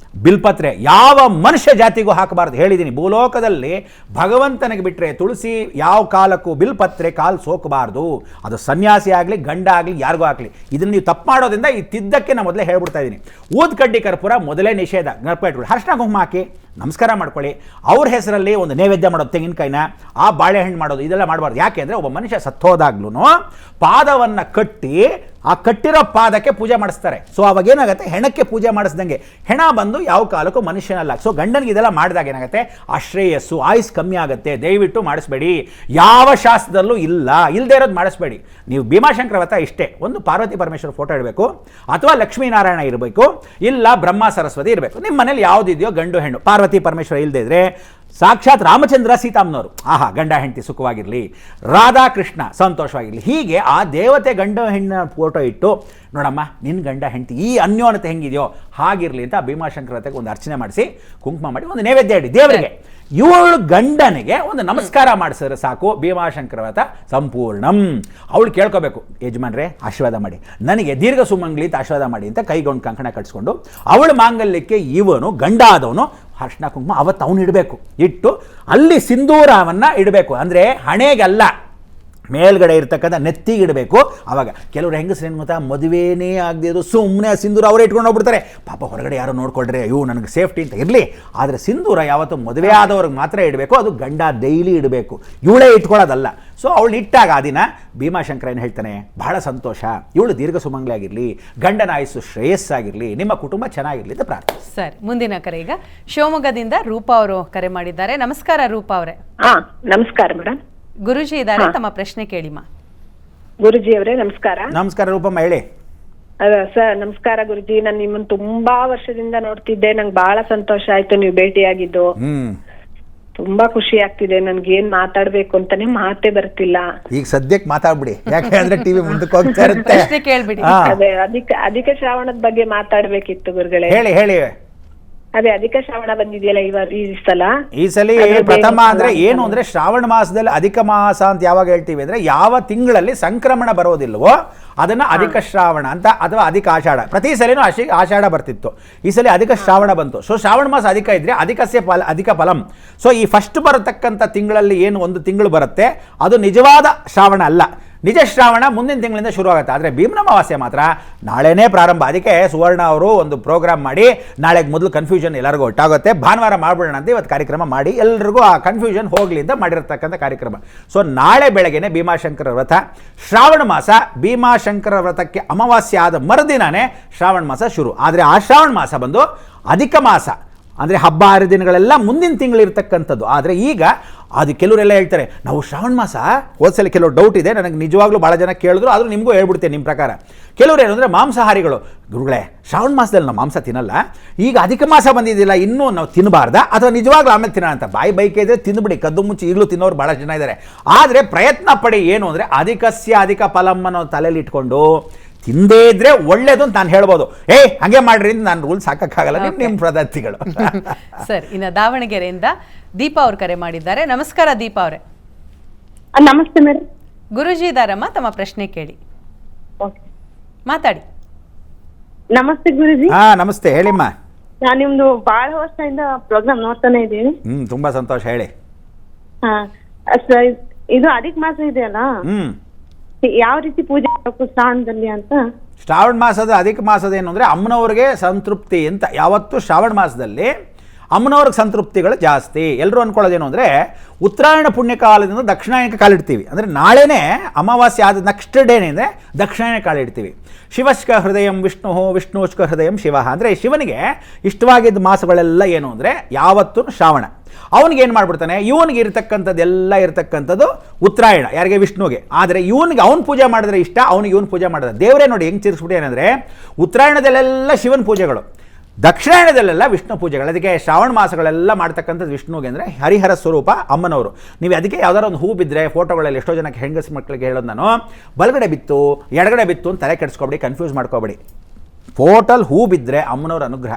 ಬಿಲ್ಪತ್ರೆ ಯಾವ ಮನುಷ್ಯ ಜಾತಿಗೂ ಹಾಕಬಾರ್ದು. ಹೇಳಿದ್ದೀನಿ, ಭೂಲೋಕದಲ್ಲಿ ಭಗವಂತನಿಗೆ ಬಿಟ್ಟರೆ ತುಳಸಿ ಯಾವ ಕಾಲಕ್ಕೂ ಬಿಲ್ಪತ್ರೆ ಕಾಲು ಸೋಕಬಾರ್ದು. ಅದು ಸನ್ಯಾಸಿ ಆಗಲಿ ಗಂಡ ಆಗಲಿ ಯಾರಿಗೂ ಆಗಲಿ. ಇದನ್ನು ನೀವು ತಪ್ಪು ಮಾಡೋದ್ರಿಂದ ಈ ತಿದ್ದಕ್ಕೆ ನಾನು ಮೊದಲೇ ಹೇಳ್ಬಿಡ್ತಾ ಇದ್ದೀನಿ. ಊದ್ಕಡ್ಡಿ ಕರ್ಪೂರ ಮೊದಲೇ ನಿಷೇಧ, ಜ್ಞಾಪಕ ಇಟ್ಕೊಳ್ಳಿ. ಅರ್ಶಿನ ಕುಂಕುಮ ಹಾಕಿ ನಮಸ್ಕಾರ ಮಾಡ್ಕೊಳ್ಳಿ. ಅವ್ರ ಹೆಸರಲ್ಲಿ ಒಂದು ನೈವೇದ್ಯ ಮಾಡೋದು, ತೆಂಗಿನಕಾಯಿನ, ಆ ಬಾಳೆಹಣ್ಣು ಮಾಡೋದು, ಇದೆಲ್ಲ ಮಾಡಬಾರ್ದು. ಯಾಕೆ ಅಂದರೆ ಒಬ್ಬ ಮನುಷ್ಯ ಸತ್ತೋದಾಗ್ಲೂ ಪಾದವನ್ನು ಕಟ್ಟಿ ಆ ಕಟ್ಟಿರೋ ಪಾದಕ್ಕೆ ಪೂಜೆ ಮಾಡಿಸ್ತಾರೆ. ಸೊ ಅವಾಗ ಏನಾಗುತ್ತೆ, ಹೆಣಕ್ಕೆ ಪೂಜೆ ಮಾಡಿಸ್ದಂಗೆ. ಹೆಣ ಬಂದು ಯಾವ ಕಾಲಕ್ಕೂ ಮನುಷ್ಯನಲ್ಲ. ಸೊ ಗಂಡನಿಗೆ ಇದೆಲ್ಲ ಮಾಡಿದಾಗ ಏನಾಗುತ್ತೆ, ಆ ಶ್ರೇಯಸ್ಸು ಆಯುಸ್ ಕಮ್ಮಿ ಆಗುತ್ತೆ. ದಯವಿಟ್ಟು ಮಾಡಿಸ್ಬೇಡಿ, ಯಾವ ಶಾಸ್ತ್ರದಲ್ಲೂ ಇಲ್ಲ. ಇಲ್ಲದೆ ಇರೋದು ಮಾಡಿಸ್ಬೇಡಿ. ನೀವು ಭೀಮಾಶಂಕರ ವ್ರತ ಇಷ್ಟೇ, ಒಂದು ಪಾರ್ವತಿ ಪರಮೇಶ್ವರ ಫೋಟೋ ಇಡಬೇಕು, ಅಥವಾ ಲಕ್ಷ್ಮೀನಾರಾಯಣ ಇರಬೇಕು, ಇಲ್ಲ ಬ್ರಹ್ಮ ಸರಸ್ವತಿ ಇರಬೇಕು. ನಿಮ್ಮ ಮನೇಲಿ ಯಾವುದಿದೆಯೋ ಗಂಡು ಹೆಣ್ಣು, ಪಾರ್ವತಿ ಪರಮೇಶ್ವರ ಇಲ್ಲದೆ ಇದ್ರೆ ಸಾಕ್ಷಾತ್ ರಾಮಚಂದ್ರ ಸೀತಾಮ್ನವರು, ಆಹಾ ಗಂಡ ಹೆಂಡತಿ ಸುಖವಾಗಿರಲಿ, ರಾಧಾಕೃಷ್ಣ ಸಂತೋಷವಾಗಿರಲಿ. ಹೀಗೆ ಆ ದೇವತೆ ಗಂಡ ಹೆಣ್ಣಿನ ಫೋಟೋ ಇಟ್ಟು, ನೋಡಮ್ಮ ನಿನ್ನ ಗಂಡ ಹೆಂಡತಿ ಈ ಅನ್ಯೋನ್ಯತೆ ಹೆಂಗಿದೆಯೋ ಹಾಗಿರಲಿ ಅಂತ ಭೀಮಾಶಂಕರ ವ್ರತಕ್ಕೆ ಒಂದು ಅರ್ಚನೆ ಮಾಡಿಸಿ, ಕುಂಕುಮ ಮಾಡಿ, ಒಂದು ನೈವೇದ್ಯ ಇಡಿ ದೇವರಿಗೆ. ಇವಳು ಗಂಡನಿಗೆ ಒಂದು ನಮಸ್ಕಾರ ಮಾಡಿಸಿದ್ರೆ ಸಾಕು, ಭೀಮಾಶಂಕರ ವ್ರತ ಸಂಪೂರ್ಣಂ. ಅವಳು ಕೇಳ್ಕೋಬೇಕು, ಯಜಮಾನ್ರೆ ಆಶೀರ್ವಾದ ಮಾಡಿ, ನನಗೆ ದೀರ್ಘ ಸುಮಂಗ್ಲಿ ಅಂತ ಆಶೀರ್ವಾದ ಮಾಡಿ ಅಂತ ಕೈಗೊಂಡು ಕಂಕಣ ಕಟ್ಸ್ಕೊಂಡು, ಅವಳ ಮಾಂಗಲ್ಯಕ್ಕೆ ಇವನು ಗಂಡ ಆದವನು ಅರ್ಶಿನ ಕುಂಕುಮ ಅವತ್ತು ಅವನು ಇಡಬೇಕು. ಇಟ್ಟು ಅಲ್ಲಿ ಸಿಂಧೂರವನ್ನು ಇಡಬೇಕು. ಅಂದರೆ ಹಣೆಗಲ್ಲ, ಮೇಲ್ಗಡೆ ಇರ್ತಕ್ಕಂಥ ನೆತ್ತಿಗೆ ಇಡಬೇಕು. ಆವಾಗ ಕೆಲವರು ಹೆಂಗಸ್ರು ಏನು ಗೊತ್ತಾ, ಮದುವೆನೇ ಆಗದಿದ್ರು ಸುಮ್ಮನೆ ಸಿಂಧೂರ ಅವರೇ ಇಟ್ಕೊಂಡು ಹೋಗ್ಬಿಡ್ತಾರೆ. ಪಾಪ ಹೊರಗಡೆ ಯಾರೋ ನೋಡ್ಕೊಳ್ರಿ, ಅಯ್ಯೋ ನನಗೆ ಸೇಫ್ಟಿ ಅಂತ ಇರಲಿ. ಆದರೆ ಸಿಂಧೂರ ಯಾವತ್ತು ಮದುವೆ ಆದವ್ರಿಗೆ ಮಾತ್ರ ಇಡಬೇಕು, ಅದು ಗಂಡ ಡೈಲಿ ಇಡಬೇಕು, ಇವಳೇ ಇಟ್ಕೊಳ್ಳೋದಲ್ಲ. ಸೊ ಅವಳು ಇಟ್ಟಾಗ ಆ ದಿನ ಭೀಮಾಶಂಕರ ಏನು ಹೇಳ್ತಾನೆ, ಬಹಳ ಸಂತೋಷ, ಇವಳು ದೀರ್ಘ ಸುಮಂಗಲಿ ಆಗಿರಲಿ, ಗಂಡನ ಆಯುಸ್ಸು ಶ್ರೇಯಸ್ಸಾಗಿರಲಿ, ನಿಮ್ಮ ಕುಟುಂಬ ಚೆನ್ನಾಗಿರಲಿ ಅಂತ ಪ್ರಾರ್ಥನೆ. ಸರಿ, ಮುಂದಿನ ಕರೆ ಈಗ ಶಿವಮೊಗ್ಗದಿಂದ ರೂಪಾ ಅವರು ಕರೆ ಮಾಡಿದ್ದಾರೆ. ನಮಸ್ಕಾರ ರೂಪಾ ಅವರೇ. ನಮಸ್ಕಾರ ಮೇಡಮ್. ಗುರುಜಿ ಇದ್ದಾರೆ, ತಮ್ಮ ಪ್ರಶ್ನೆ ಕೇಳಿಮ್ಮ. ಗುರುಜಿ ಅವರೇ ನಮಸ್ಕಾರ. ನಮಸ್ಕಾರ ರೂಪಮ್ಮ, ಹೇಳಿ. ಸರ್ ನಮಸ್ಕಾರ ಗುರುಜಿ. ನಾನು ನಿಮ್ಮನ್ನು ತುಂಬಾ ವರ್ಷದಿಂದ ನೋಡ್ತಿದ್ದೆ, ನಂಗೆ ಬಹಳ ಸಂತೋಷ ಆಯ್ತು ನೀವು ಭೇಟಿಯಾಗಿದ್ದು. ತುಂಬಾ ಖುಷಿ ಆಗ್ತಿದೆ. ನನ್ಗೆ ಏನ್ ಮಾತಾಡ್ಬೇಕು ಅಂತಾನೆ ಮಾತೇ ಬರ್ತಿಲ್ಲ. ಈಗ ಸದ್ಯಕ್ಕೆ ಮಾತಾಡ್ಬಿಡಿ, ಯಾಕೆ ಅಂದ್ರೆ ಟಿವಿ ಮುಂದಕ್ಕೆ ಹೋಗ್ತಾ ಇರುತ್ತೆ. ಪ್ರಶ್ನೆ ಕೇಳ್ಬಿಡಿ. ಅದೇ ಅಧಿಕ ಶ್ರಾವಣದ ಬಗ್ಗೆ ಮಾತಾಡ್ಬೇಕಿತ್ತು ಗುರುಗಳೇ. ಹೇಳಿ ಹೇಳಿ. ಅದೇ ಅಧಿಕ ಶ್ರಾವಣ ಬಂದಿದೆಯಲ್ಲ ಈ ಸಲ. ಈ ಸಲ ಪ್ರಥಮ ಅಂದ್ರೆ ಏನು ಅಂದ್ರೆ, ಶ್ರಾವಣ ಮಾಸದಲ್ಲಿ ಅಧಿಕ ಮಾಸ ಅಂತ ಯಾವಾಗ ಹೇಳ್ತೀವಿ ಅಂದ್ರೆ, ಯಾವ ತಿಂಗಳಲ್ಲಿ ಸಂಕ್ರಮಣ ಬರೋದಿಲ್ವೋ ಅದನ್ನ ಅಧಿಕ ಶ್ರಾವಣ ಅಂತ, ಅಥವಾ ಅಧಿಕ ಆಷಾಢ. ಪ್ರತಿ ಸಲಿನೂ ಆಷಾಢ ಬರ್ತಿತ್ತು, ಈ ಸಲ ಅಧಿಕ ಶ್ರಾವಣ ಬಂತು. ಸೊ ಶ್ರಾವಣ ಮಾಸ ಅಧಿಕ ಇದ್ರೆ ಅಧಿಕ ಫಲಂ. ಸೊ ಈ ಫಸ್ಟ್ ಬರತಕ್ಕಂಥ ತಿಂಗಳಲ್ಲಿ ಏನು ಒಂದು ತಿಂಗಳು ಬರುತ್ತೆ, ಅದು ನಿಜವಾದ ಶ್ರಾವಣ ಅಲ್ಲ. ನಿಜ ಶ್ರಾವಣ ಮುಂದಿನ ತಿಂಗಳಿಂದ ಶುರು ಆಗುತ್ತೆ. ಆದರೆ ಭೀಮನಮಾವಾಸ್ಯೆ ಮಾತ್ರ ನಾಳೆನೇ ಪ್ರಾರಂಭ. ಅದಕ್ಕೆ ಸುವರ್ಣ ಅವರು ಒಂದು ಪ್ರೋಗ್ರಾಮ್ ಮಾಡಿ, ನಾಳೆಗೆ ಮೊದಲು ಕನ್ಫ್ಯೂಷನ್ ಎಲ್ಲರಿಗೂ ಒಟ್ಟಾಗುತ್ತೆ, ಭಾನುವಾರ ಮಾಡ್ಬಿಡೋಣ ಅಂತ ಇವತ್ತು ಕಾರ್ಯಕ್ರಮ ಮಾಡಿ ಎಲ್ರಿಗೂ ಆ ಕನ್ಫ್ಯೂಷನ್ ಹೋಗಲಿ ಅಂತ ಮಾಡಿರತಕ್ಕಂಥ ಕಾರ್ಯಕ್ರಮ. ಸೊ ನಾಳೆ ಬೆಳಗ್ಗೆನೆ ಭೀಮಾಶಂಕರ ವ್ರತ, ಶ್ರಾವಣ ಮಾಸ. ಭೀಮಾಶಂಕರ ವ್ರತಕ್ಕೆ ಅಮಾವಾಸ್ಯೆ ಆದ ಮರುದಿನನೇ ಶ್ರಾವಣ ಮಾಸ ಶುರು. ಆದರೆ ಆ ಶ್ರಾವಣ ಮಾಸ ಬಂದು ಅಧಿಕ ಮಾಸ, ಅಂದರೆ ಹಬ್ಬ ಹರಿದಿನಗಳೆಲ್ಲ ಮುಂದಿನ ತಿಂಗಳಿರ್ತಕ್ಕಂಥದ್ದು. ಆದರೆ ಈಗ ಅದು ಕೆಲವರೆಲ್ಲ ಹೇಳ್ತಾರೆ, ನಾವು ಶ್ರಾವಣ ಮಾಸ ಹೋದ್ಸಲ ಕೆಲವು ಡೌಟ್ ಇದೆ ನನಗೆ, ನಿಜವಾಗ್ಲೂ ಭಾಳ ಜನ ಕೇಳಿದ್ರು, ಆದರೂ ನಿಮಗೂ ಹೇಳ್ಬಿಡ್ತೇನೆ ನಿಮ್ಮ ಪ್ರಕಾರ. ಕೆಲವರು ಏನು ಅಂದರೆ, ಮಾಂಸಾಹಾರಿಗಳು, ಗುರುಗಳೇ ಶ್ರಾವಣ ಮಾಸದಲ್ಲಿ ನಾವು ಮಾಂಸ ತಿನ್ನಲ್ಲ, ಈಗ ಅಧಿಕ ಮಾಸ ಬಂದಿದ್ದಿಲ್ಲ ಇನ್ನೂ ನಾವು ತಿನ್ನಬಾರ್ದಾ, ಅಥವಾ ನಿಜವಾಗ್ಲೂ ಆಮೇಲೆ ತಿನ್ನೋಣ ಅಂತ. ಬೈಕೆ ಇದ್ರೆ ತಿಂದುಬಿಡಿ, ಕದ್ದು ಮುಚ್ಚಿ ಈಗಲೂ ತಿನ್ನೋರು ಭಾಳ ಜನ ಇದ್ದಾರೆ. ಆದರೆ ಪ್ರಯತ್ನ ಪಡಿ, ಏನು ಅಂದರೆ ಅಧಿಕಸ್ಯ ಅಧಿಕ ಫಲಂ ಅನ್ನೋ ತಲೆಯಲ್ಲಿ ಇಟ್ಕೊಂಡು ತಿಂದೇ ಇದ್ರೆ ಒಳ್ಳೇದು ಅಂತ ನಾನು ಹೇಳ್ಬೋದು. ಹಂಗೆ ಮಾಡ್ರಿ ಅಂತ ನಾನು ರೂಲ್ಸ್ ಹಾಕಕ್ಕಾಗಲ್ಲ, ನಿಮ್ಮ ಪದ್ಧತಿಗಳು. ಸರ್, ಇನ್ನು ದಾವಣಗೆರೆಯಿಂದ ದೀಪಾ ಅವ್ರು ಕರೆ ಮಾಡಿದ್ದಾರೆ. ನಮಸ್ಕಾರ ದೀಪಾ ಅವರೇ. ನಮಸ್ತೆ ಮೇಡಮ್. ಗುರುಜಿ ಇದಾರಮ್ಮ, ತಮ್ಮ ಪ್ರಶ್ನೆ ಕೇಳಿ, ಮಾತಾಡಿ. ನಮಸ್ತೆ ಗುರುಜಿ. ನಮಸ್ತೆ, ಹೇಳಿಮ್ಮ. ನಾನು ನಿಮ್ದು ಬಹಳ ವರ್ಷದಿಂದ ಪ್ರೋಗ್ರಾಮ್ ನೋಡ್ತಾನೆ ಇದ್ದೀನಿ. ತುಂಬಾ ಸಂತೋಷ, ಹೇಳಿ. ಇದು ಅಧಿಕ ಮಾಸ ಇದೆಯಲ್ಲ, ಯಾವ ರೀತಿ ಪೂಜೆ ಮಾಡಬೇಕು ಶ್ರಾವಣದಲ್ಲಿ ಅಂತ? ಶ್ರಾವಣ ಮಾಸದ ಅಧಿಕ ಮಾಸದ ಏನು ಅಂದರೆ, ಅಮ್ಮನವ್ರಿಗೆ ಸಂತೃಪ್ತಿ ಅಂತ. ಯಾವತ್ತು ಶ್ರಾವಣ ಮಾಸದಲ್ಲಿ ಅಮ್ಮನವ್ರಿಗೆ ಸಂತೃಪ್ತಿಗಳು ಜಾಸ್ತಿ. ಎಲ್ಲರೂ ಅಂದ್ಕೊಳ್ಳೋದೇನು ಅಂದರೆ ಉತ್ತರಾಯಣ ಪುಣ್ಯಕಾಲದಿಂದ ದಕ್ಷಿಣಾಯನಕ್ಕೆ ಕಾಲಿಡ್ತೀವಿ, ಅಂದರೆ ನಾಳೆನೇ ಅಮಾವಾಸ್ಯೆ ಆದ ನೆಕ್ಸ್ಟ್ ಡೇನೇ ಅಂದರೆ ದಕ್ಷಿಣಾಯನ ಕಾಲಿಡ್ತೀವಿ. ಶಿವಶ್ಕ ಹೃದಯಂ ವಿಷ್ಣು, ವಿಷ್ಣುಶ್ಕ ಹೃದಯಂ ಶಿವ. ಅಂದರೆ ಶಿವನಿಗೆ ಇಷ್ಟವಾಗಿದ್ದ ಮಾಸಗಳೆಲ್ಲ ಏನು ಅಂದರೆ ಯಾವತ್ತೂ ಶ್ರಾವಣ. ಅವನಿಗೆ ಏನು ಮಾಡ್ಬಿಡ್ತಾನೆ, ಇವನಿಗೆ ಇರತಕ್ಕಂಥದ್ದೆಲ್ಲ ಇರತಕ್ಕಂಥದ್ದು ಉತ್ತರಾಯಣ, ಯಾರಿಗೆ ವಿಷ್ಣುಗೆ. ಆದರೆ ಇವನಿಗೆ ಅವ್ನು ಪೂಜೆ ಮಾಡಿದ್ರೆ ಇಷ್ಟ, ಅವನಿಗೆ ಇವನು ಪೂಜೆ ಮಾಡಿದ್ರೆ ದೇವರೇ ನೋಡಿ ಹೆಂಗೆ ತಿರ್ಸ್ಬಿಟ್ಟು ಏನಂದರೆ ಉತ್ತರಾಯಣದಲ್ಲೆಲ್ಲ ಶಿವನ ಪೂಜೆಗಳು, ದಕ್ಷಿಣಾಯನದಲ್ಲೆಲ್ಲ ವಿಷ್ಣು ಪೂಜೆಗಳು. ಅದಕ್ಕೆ ಶ್ರಾವಣ ಮಾಸಗಳೆಲ್ಲ ಮಾಡ್ತಕ್ಕಂಥದ್ದು ವಿಷ್ಣುಗೆ ಅಂದರೆ ಹರಿಹರ ಸ್ವರೂಪ ಅಮ್ಮನವರು. ನೀವು ಅದಕ್ಕೆ ಯಾವ್ದಾರು ಒಂದು ಹೂ ಬಿದ್ದರೆ ಫೋಟೋಗಳಲ್ಲಿ ಎಷ್ಟೋ ಜನಕ್ಕೆ ಹೆಂಗಸ ಮಕ್ಕಳಿಗೆ ಹೇಳೋದು ನಾನು, ಬಲಗಡೆ ಬಿತ್ತು ಎಡಗಡೆ ಬಿತ್ತು ಅಂತ ತಲೆ ಕೆಡಿಸ್ಕೊಬೇಡಿ, ಕನ್ಫ್ಯೂಸ್ ಮಾಡ್ಕೋಬೇಡಿ. ಫೋಟೋಲ್ ಹೂ ಬಿದ್ದರೆ ಅಮ್ಮನವರ ಅನುಗ್ರಹ,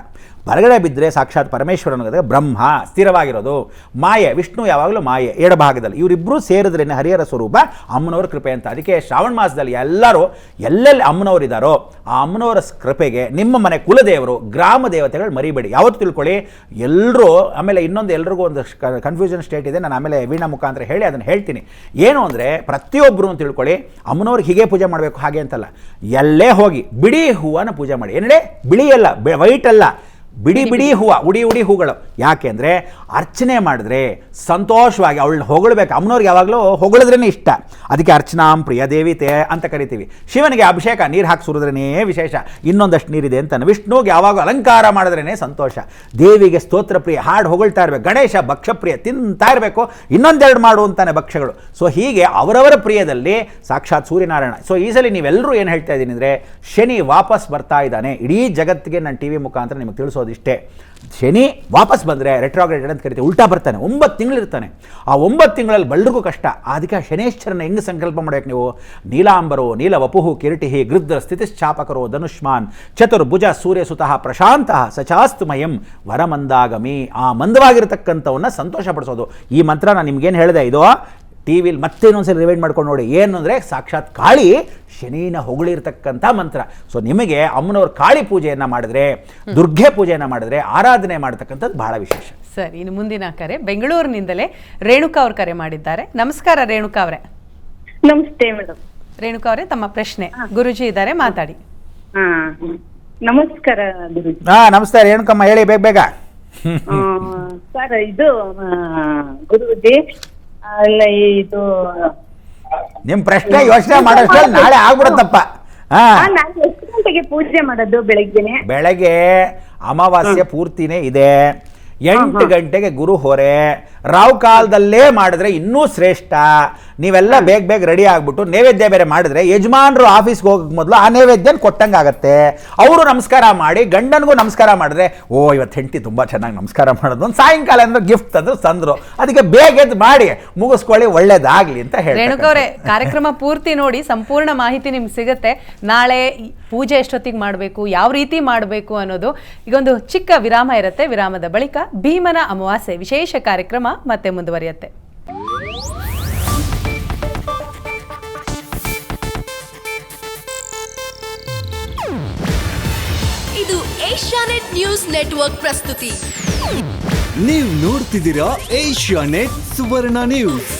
ಬಲಗಡೆ ಬಿದ್ದರೆ ಸಾಕ್ಷಾತ್ ಪರಮೇಶ್ವರನ ಬ್ರಹ್ಮ ಸ್ಥಿರವಾಗಿರೋದು. ಮಾಯೆ, ವಿಷ್ಣು ಯಾವಾಗಲೂ ಮಾಯೆ ಎಡಭಾಗದಲ್ಲಿ. ಇವರಿಬ್ಬರೂ ಸೇರಿದ್ರೇ ಹರಿಹರ ಸ್ವರೂಪ ಅಮ್ಮನವರ ಕೃಪೆ ಅಂತ. ಅದಕ್ಕೆ ಶ್ರಾವಣ ಮಾಸದಲ್ಲಿ ಎಲ್ಲರೂ ಎಲ್ಲೆಲ್ಲಿ ಅಮ್ಮನವರಿದ್ದಾರೋ ಆ ಅಮ್ಮನವರ ಕೃಪೆಗೆ ನಿಮ್ಮ ಮನೆ ಕುಲದೇವರು, ಗ್ರಾಮ ದೇವತೆಗಳು ಮರಿಬೇಡಿ. ಯಾವತ್ತು ತಿಳ್ಕೊಳ್ಳಿ ಎಲ್ಲರೂ. ಆಮೇಲೆ ಇನ್ನೊಂದು ಎಲ್ರಿಗೂ ಒಂದು ಕನ್ಫ್ಯೂಷನ್ ಸ್ಟೇಟ್ ಇದೆ, ನಾನು ಆಮೇಲೆ ವೀಣಾ ಮುಖಾಂತರ ಹೇಳಿ ಅದನ್ನು ಹೇಳ್ತೀನಿ. ಏನು ಅಂದರೆ ಪ್ರತಿಯೊಬ್ಬರು ತಿಳ್ಕೊಳ್ಳಿ, ಅಮ್ಮನವ್ರಿಗೆ ಹೀಗೆ ಪೂಜೆ ಮಾಡಬೇಕು ಹಾಗೆ ಅಂತಲ್ಲ. ಎಲ್ಲೇ ಹೋಗಿ ಬಿಡಿ ಹೂವನ ಪೂಜೆ ಮಾಡಿ. ಏನೇಳೆ ಬಿಳಿ ಅಲ್ಲ, ವೈಟ್ ಅಲ್ಲ, ಬಿಡಿ ಬಿಡಿ ಹೂವು, ಉಡಿ ಉಡಿ ಹೂಗಳು. ಯಾಕೆ ಅಂದರೆ ಅರ್ಚನೆ ಮಾಡಿದ್ರೆ ಸಂತೋಷವಾಗಿ ಅವಳನ್ನ ಹೊಗಳಬೇಕು. ಅಮ್ಮನವ್ರಿಗೆ ಯಾವಾಗಲೂ ಹೊಗಳಿದ್ರೇ ಇಷ್ಟ. ಅದಕ್ಕೆ ಅರ್ಚನಾಂ ಪ್ರಿಯ ದೇವಿತೆ ಅಂತ ಕರಿತೀವಿ. ಶಿವನಿಗೆ ಅಭಿಷೇಕ ನೀರು ಹಾಕಿ ಸುರಿದ್ರೇ ವಿಶೇಷ, ಇನ್ನೊಂದಷ್ಟು ನೀರಿದೆ ಅಂತಾನೆ. ವಿಷ್ಣುಗೆ ಯಾವಾಗ ಅಲಂಕಾರ ಮಾಡಿದ್ರೇ ಸಂತೋಷ. ದೇವಿಗೆ ಸ್ತೋತ್ರ ಪ್ರಿಯ, ಹಾಡು ಹೊಗಳ್ತಾ ಇರಬೇಕು. ಗಣೇಶ ಭಕ್ಷ್ಯಪ್ರಿಯ, ತಿಂತಾ ಇರಬೇಕು, ಇನ್ನೊಂದೆರಡು ಮಾಡು ಅಂತಾನೆ ಭಕ್ಷ್ಯಗಳು. ಸೊ ಹೀಗೆ ಅವರವರ ಪ್ರಿಯದಲ್ಲಿ ಸಾಕ್ಷಾತ್ ಸೂರ್ಯನಾರಾಯಣ. ಸೊ ಈ ಸಲ ನೀವೆಲ್ಲರೂ ಏನು ಹೇಳ್ತಾ ಇದ್ದೀನಿ ಅಂದರೆ ಶನಿ ವಾಪಸ್ ಬರ್ತಾ ಇದ್ದಾನೆ. ಇಡೀ ಜಗತ್ತಿಗೆ ನಾನು ಟಿ ವಿ ಮುಖಾಂತರ ನಿಮಗೆ ತಿಳಿಸೋದಿಷ್ಟೇ. ಶನಿ ವಾಪಸ್ ಬಂದರೆ ರೆಟ್ರೋಗ್ರೇಟೆಡ್ ಅಂತ ಕರಿತೀವಿ, ಉಲ್ಟಾ ಬರ್ತಾನೆ. 9 ತಿಂಗಳಿರ್ತಾನೆ. ಆ 9 ತಿಂಗಳಲ್ಲಿ ಬಲ್ಲರಿಗೂ ಕಷ್ಟ. ಅದಕ್ಕೆ ಶನೇಶ್ವರನ ಹೆಂಗೆ ಸಂಕಲ್ಪ ಮಾಡಬೇಕು ನೀವು? ನೀಲಾಂಬರೋ ನೀಲ ವಪುಹು ಕಿರೀಟಿ ಗೃದ್ರ ಸ್ಥಿತಿಶ್ಚಾಪಕರೋ ಧನುಷ್ಮಾನ್ ಚತುರ್ಭುಜ ಸೂರ್ಯಸುತಃ ಪ್ರಶಾಂತಃ ಸಚಾಸ್ತುಮಯಂ ವರಮಂದಾಗಮಿ. ಆ ಮಂದವಾಗಿರತಕ್ಕಂಥವನ್ನ ಸಂತೋಷ ಪಡಿಸೋದು. ಈ ಮಂತ್ರ ನಾನು ನಿಮ್ಗೇನು ಹೇಳಿದೆ, ಇದು ಟಿ ವಿಲಿ ಮತ್ತೆ ಇನ್ನೊಂದ್ಸಲ ರಿವೈಂಡ್ ಮಾಡ್ಕೊಂಡು ನೋಡಿ. ಏನು ಅಂದರೆ ಸಾಕ್ಷಾತ್ ಕಾಳಿ ಶನಿನ ಹೊಗಳಿರ್ತಕ್ಕಂಥ ಮಂತ್ರ. ಸೊ ನಿಮಗೆ ಅಮ್ಮನವ್ರ ಕಾಳಿ ಪೂಜೆಯನ್ನು ಮಾಡಿದ್ರೆ, ದುರ್ಗೆ ಪೂಜೆಯನ್ನು ಮಾಡಿದ್ರೆ, ಆರಾಧನೆ ಮಾಡ್ತಕ್ಕಂಥದ್ದು ಬಹಳ ವಿಶೇಷ. ಸರ್, ಇನ್ನು ಮುಂದಿನ ಕರೆ ಬೆಂಗಳೂರಿನಿಂದಲೇ ರೇಣುಕಾ ಅವ್ರ ಕರೆ ಮಾಡಿದ್ದಾರೆ. ನಮಸ್ಕಾರ ರೇಣುಕಾ ಅವರೇ. ನಮಸ್ತೆ ಮೇಡಮ್. ರೇಣುಕಾ ಅವರೇ, ತಮ್ಮ ಪ್ರಶ್ನೆ ಗುರುಜಿ ಇದ್ದಾರೆ, ಮಾತಾಡಿ. ನಮಸ್ಕಾರ ಗುರುಜಿ. ನಮಸ್ತೆ ರೇಣುಕಮ್ಮ, ಹೇಳಿ ಬೇಗ ಬೇಗ. ಸರ್, ಇದು ಗುರುಜಿ ಅಲ್ಲ, ಇದು ನಿಮ್ ಪ್ರಶ್ನೆ ಯೋಚನೆ ಮಾಡೋಷ್ಟರಲ್ಲಿ ನಾಳೆ ಆಗ್ಬಿಡತ್ತಪ್ಪ. ನಾನು ಎಷ್ಟು ಗಂಟೆಗೆ ಪೂಜೆ ಮಾಡೋದು? ಬೆಳಗ್ಗೆ ಅಮಾವಾಸ್ಯೆ ಪೂರ್ತಿನೇ ಇದೆ. 8 ಗಂಟೆಗೆ ಗುರು ಹೊರೆ, ರಾವ್ ಕಾಲದಲ್ಲೇ ಮಾಡಿದ್ರೆ ಇನ್ನೂ ಶ್ರೇಷ್ಠ. ನೀವೆಲ್ಲ ಬೇಗ ಬೇಗ ರೆಡಿ ಆಗ್ಬಿಟ್ಟು ನೈವೇದ್ಯ ಬೇರೆ ಮಾಡಿದ್ರೆ ಯಜಮಾನರು ಆಫೀಸ್ಗೆ ಹೋಗಕ್ಕೆ ಮೊದಲು ಆ ನೈವೇದ್ಯನ ಕೊಟ್ಟಂಗೆ ಆಗುತ್ತೆ. ಅವರು ನಮಸ್ಕಾರ ಮಾಡಿ ಗಂಡನಿಗೂ ನಮಸ್ಕಾರ ಮಾಡಿದ್ರೆ, ಓ ಇವತ್ತು ಹೆಂಡತಿ ತುಂಬ ಚೆನ್ನಾಗಿ ನಮಸ್ಕಾರ ಮಾಡೋದು, ಒಂದು ಸಾಯಂಕಾಲ ಅಂದ್ರೆ ಗಿಫ್ಟ್ ಅಂದ್ರೆ ತಂದ್ರು, ಅದಕ್ಕೆ ಬೇಗ ಎದ್ದು ಮಾಡಿ ಮುಗಿಸ್ಕೊಳ್ಳಿ, ಒಳ್ಳೇದಾಗ್ಲಿ ಅಂತ ಹೇಳಿ. ರೇಣುಕಾ ಅವರೇ, ಕಾರ್ಯಕ್ರಮ ಪೂರ್ತಿ ನೋಡಿ, ಸಂಪೂರ್ಣ ಮಾಹಿತಿ ನಿಮ್ಗೆ ಸಿಗುತ್ತೆ. ನಾಳೆ ಪೂಜೆ ಎಷ್ಟೊತ್ತಿಗೆ ಮಾಡಬೇಕು, ಯಾವ ರೀತಿ ಮಾಡಬೇಕು ಅನ್ನೋದು. ಈಗೊಂದು ಚಿಕ್ಕ ವಿರಾಮ ಇರುತ್ತೆ. ವಿರಾಮದ ಬಳಿಕ ಭೀಮನ ಅಮಾವಾಸ್ಯೆ ವಿಶೇಷ ಕಾರ್ಯಕ್ರಮ ಮತ್ತೆ ಮುಂದುವರಿಯುತ್ತೆ. ಇದು ಏಷ್ಯಾನೆಟ್ ನ್ಯೂಸ್ ನೆಟ್ವರ್ಕ್ ಪ್ರಸ್ತುತಿ. ನೀವು ನೋಡ್ತಿದ್ದೀರಾ ಏಷ್ಯಾನೆಟ್ ಸುವರ್ಣ ನ್ಯೂಸ್.